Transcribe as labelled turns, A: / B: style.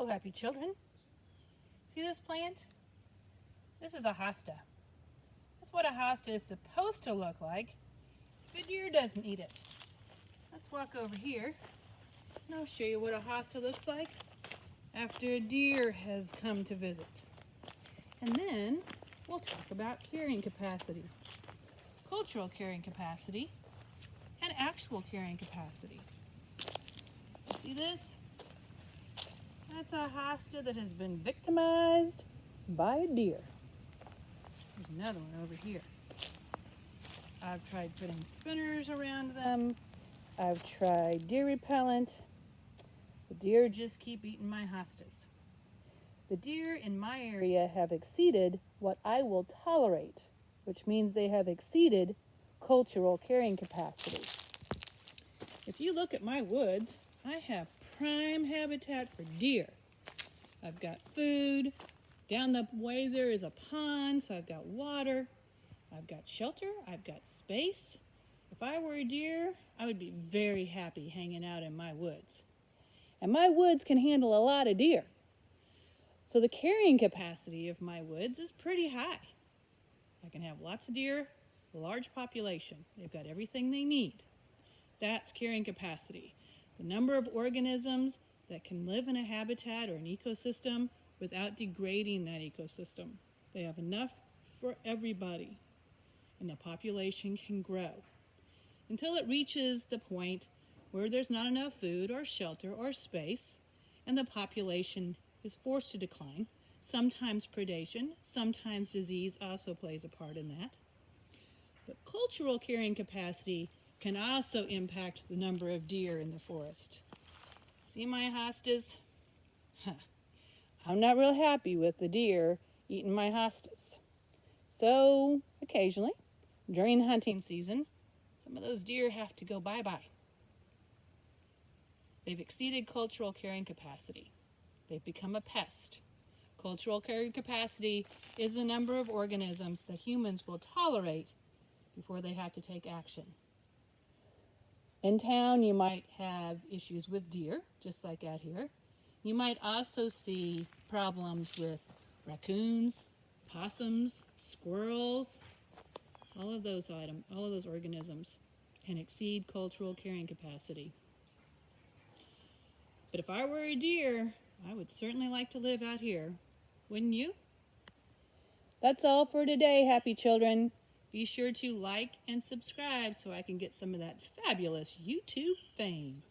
A: happy children. See this plant? This is a hosta. That's what a hosta is supposed to look like. The deer doesn't eat it. Let's walk over here and I'll show you what a hosta looks like after a deer has come to visit. And then we'll talk about carrying capacity, cultural carrying capacity, and actual carrying capacity. You see this? That's a hosta that has been victimized by a deer. There's another one over here. I've tried putting spinners around them. I've tried deer repellent. The deer just keep eating my hostas. The deer in my area have exceeded what I will tolerate, which means they have exceeded cultural carrying capacity. If you look at my woods, I have prime habitat for deer. I've got food. Down the way there is a pond, so I've got water. I've got shelter. I've got space. If I were a deer, I would be very happy hanging out in my woods. And my woods can handle a lot of deer. So the carrying capacity of my woods is pretty high. I can have lots of deer, a large population. They've got everything they need. That's carrying capacity. The number of organisms that can live in a habitat or an ecosystem without degrading that ecosystem. They have enough for everybody, and the population can grow until it reaches the point where there's not enough food or shelter or space, and the population is forced to decline. Sometimes predation, sometimes disease also plays a part in that. But cultural carrying capacity can also impact the number of deer in the forest. See my hostas? I'm not real happy with the deer eating my hostas. So occasionally, during hunting season, some of those deer have to go bye-bye. They've exceeded cultural carrying capacity. They've become a pest. Cultural carrying capacity is the number of organisms that humans will tolerate before they have to take action. In town, you might have issues with deer, just like out here. You might also see problems with raccoons, possums, squirrels. All of those organisms can exceed cultural carrying capacity. But if I were a deer, I would certainly like to live out here. Wouldn't you? That's all for today, happy children. Be sure to like and subscribe so I can get some of that fabulous YouTube fame.